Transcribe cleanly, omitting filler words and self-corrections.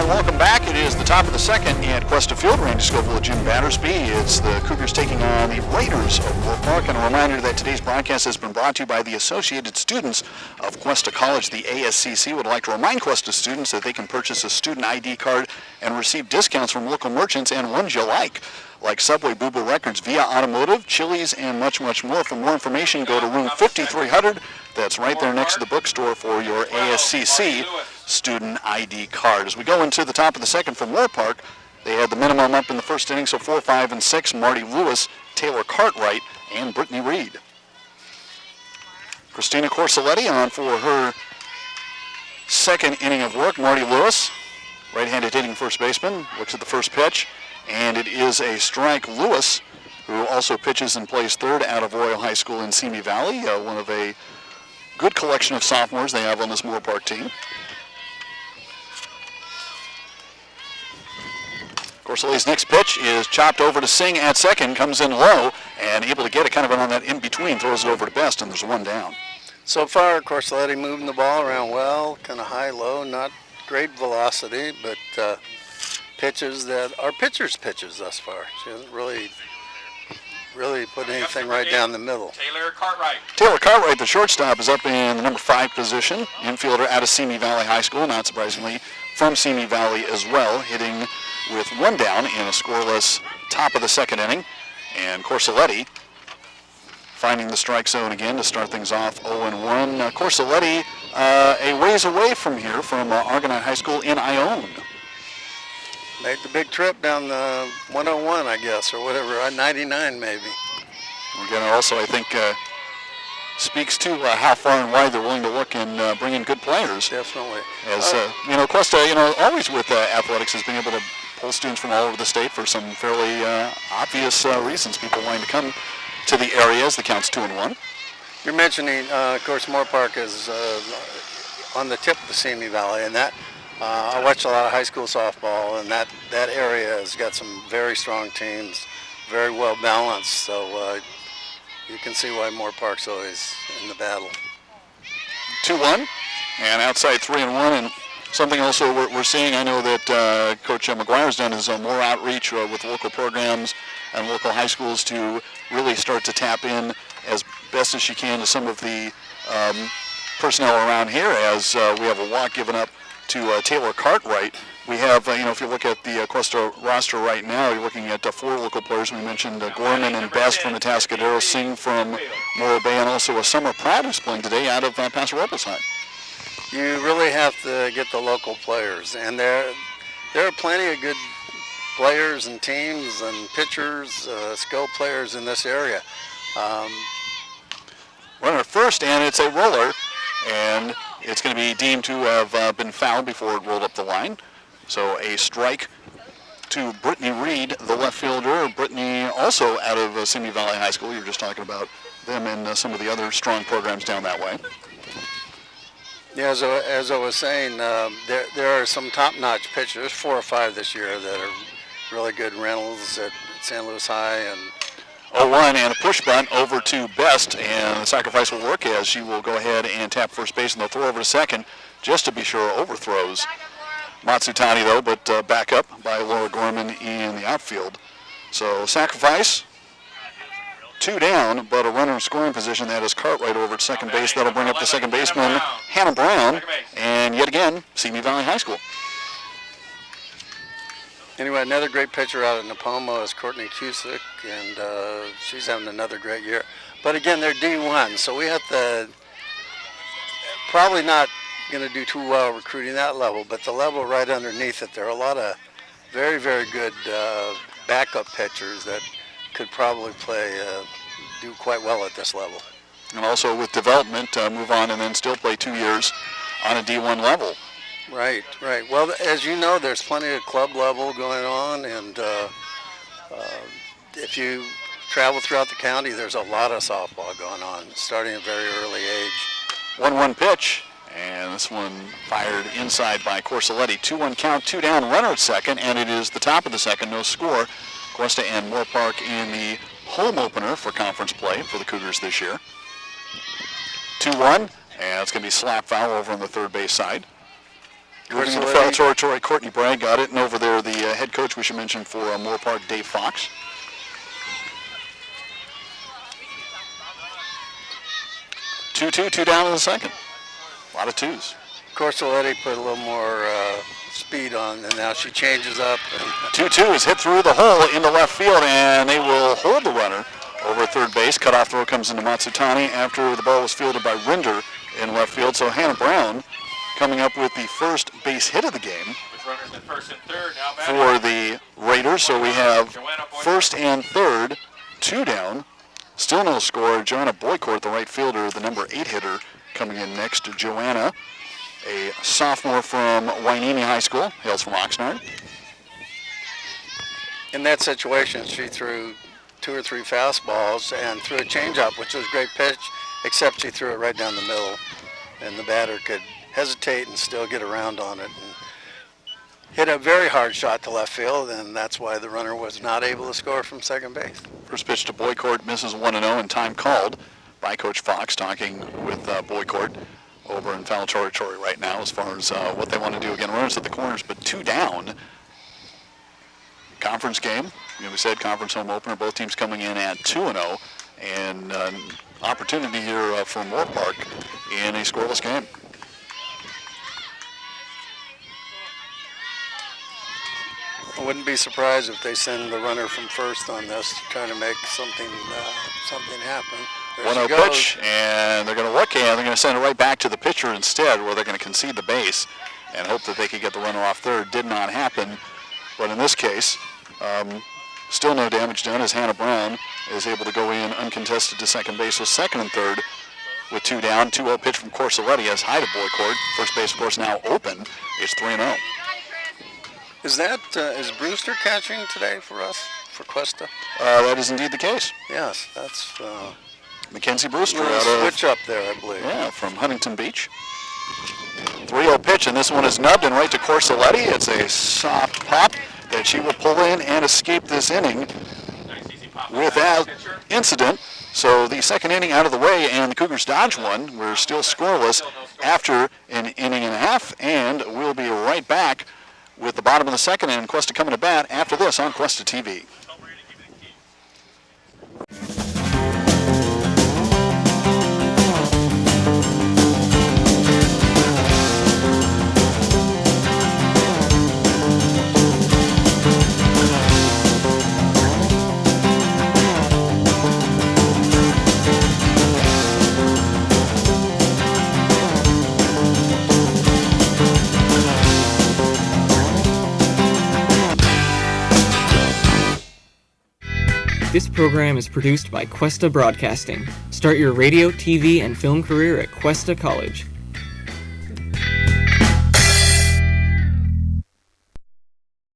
and welcome back. It is the top of the second at Cuesta Field. Randy Scoville, Jim Battersby. It's the Cougars taking on the Raiders of Moorpark. And a reminder that today's broadcast has been brought to you by the Associated Students of Cuesta College. The ASCC would like to remind Cuesta students that they can purchase a student ID card and receive discounts from local merchants and ones you like Subway, Boo Boo Records, Via Automotive, Chili's, and much, much more. For more information, go to room 5300. That's right there next to the bookstore for your ASCC student ID card. As we go into the top of the second for Moorpark, they had the minimum up in the first inning, so 4, 5, and 6, Marty Lewis, Taylor Cartwright, and Brittany Reed. Christina Corselletti on for her second inning of work. Marty Lewis, right-handed hitting first baseman, looks at the first pitch, and it is a strike. Lewis, who also pitches and plays third out of Royal High School in Simi Valley, one of a good collection of sophomores they have on this Moorpark team. Corselletti's next pitch is chopped over to Singh at second, comes in low, and able to get it kind of on that in-between, throws it over to Best, and there's one down. So far, Corselletti moving the ball around well, kind of high-low, not great velocity, but pitches that are pitcher's pitches thus far. She hasn't really put anything right down the middle. Taylor Cartwright, the shortstop, is up in the number 5 position. Infielder out of Simi Valley High School, not surprisingly, from Simi Valley as well, hitting with one down in a scoreless top of the second inning. And Corselletti finding the strike zone again to start things off 0-1. Corselletti a ways away from here from Argonaut High School in Ione. Made the big trip down the 101, I guess, or whatever, 99 maybe. Again, also, I think, speaks to how far and wide they're willing to look and bring in good players. Definitely. As, Cuesta, always with athletics has been able to pull students from all over the state for some fairly obvious reasons. People wanting to come to the area as the count's 2-1. You're mentioning, of course, Moorpark is on the tip of the Simi Valley, and that I watch a lot of high school softball, and that area has got some very strong teams, very well balanced. So you can see why Moorpark's always in the battle. 2-1, and outside 3-1, and something also we're seeing. I know that Coach McGuire's done is more outreach with local programs and local high schools to really start to tap in as best as she can to some of the personnel around here. As we have a walk given up to Taylor Cartwright. We have, if you look at the Cuesta roster right now, you're looking at 4 local players. We mentioned Gorman and Best from Atascadero, Singh from Morro Bay, and also a Summer Pratt who's playing today out of Paso Robles High. You really have to get the local players, and there are plenty of good players and teams and pitchers, skill players in this area. Runner first, and it's a roller, and it's going to be deemed to have been fouled before it rolled up the line. So a strike to Brittany Reed, the left fielder. Brittany also out of Simi Valley High School. You were just talking about them and some of the other strong programs down that way. Yeah, as I was saying, there are some top-notch pitchers. There's 4 or 5 this year that are really good. Reynolds at San Luis High, and 0-1 and a push bunt over to Best, and the sacrifice will work as she will go ahead and tap first base, and they'll throw over to second just to be sure overthrows Matsutani, though, but back up by Laura Gorman in the outfield. So sacrifice, 2 down, but a runner in scoring position. That is Cartwright over at second base. That'll bring up the second baseman, Hannah Brown, and yet again, Simi Valley High School. Anyway, another great pitcher out of Napomo is Courtney Cusick, and she's having another great year. But again, they're D1, so we have to probably not going to do too well recruiting that level, but the level right underneath it, there are a lot of very, very good backup pitchers that could probably do quite well at this level. And also with development, move on and then still play 2 years on a D1 level. Right. Well, as you know, there's plenty of club level going on, and if you travel throughout the county, there's a lot of softball going on, starting at a very early age. 1-1 pitch, and this one fired inside by Corselletti. 2-1 count, 2 down, runner at second, and it is the top of the second, no score. Cuesta and Moorpark in the home opener for conference play for the Cougars this year. 2-1, and it's going to be slap foul over on the third base side. Moving into foul territory, Courtney Bragg got it, and over there the head coach we should mention for Moorpark, Dave Fox. Two down in the second. A lot of twos. Corsoletti put a little more speed on, and now she changes up. 2-2 is hit through the hole into left field, and they will hold the runner over at third base. Cutoff throw comes into Matsutani after the ball was fielded by Rinder in left field. So Hannah Brown coming up with the first base hit of the game Runners at first and third. Now for the Raiders. So we have first and third, 2 down. Still no score. Joanna Boycourt, the right fielder, the number 8 hitter, coming in next to Joanna, a sophomore from Wainini High School, hails from Oxnard. In that situation, she threw 2 or 3 fastballs and threw a changeup, which was a great pitch, except she threw it right down the middle, and the batter could hesitate and still get around on it. And hit a very hard shot to left field, and that's why the runner was not able to score from second base. First pitch to Boycourt misses 1-0, and time called by Coach Fox, talking with Boycourt over in foul territory right now as far as what they want to do. Again, runners at the corners, but 2 down. Conference game, we said conference home opener, both teams coming in at 2-0, and opportunity here for Moorpark in a scoreless game. I wouldn't be surprised if they send the runner from first on this, trying to make something happen. There 1-0 she goes. pitch, and they're going to look, and they're going to send it right back to the pitcher instead, where they're going to concede the base and hope that they could get the runner off third. Did not happen, but in this case, still no damage done as Hannah Brown is able to go in uncontested to second base. So second and third with 2 down. 2-0 pitch from Corsoletti as high to Boycourt. First base, of course, now open. It's 3-0. Is Brewster catching today for us, for Cuesta? That is indeed the case. Yes, that's Mackenzie Brewster a out of, switch up there, I believe. yeah, from Huntington Beach. 3-0 pitch, and this one is nubbed and right to Corsoletti. It's a soft pop that she will pull in and escape this inning without incident. So the second inning out of the way, and the Cougars dodge one. We're still scoreless after an inning and a half, and we'll be right back with the bottom of the second and Cuesta coming to bat after this on Cuesta TV. This program is produced by Cuesta Broadcasting. Start your radio, TV, and film career at Cuesta College.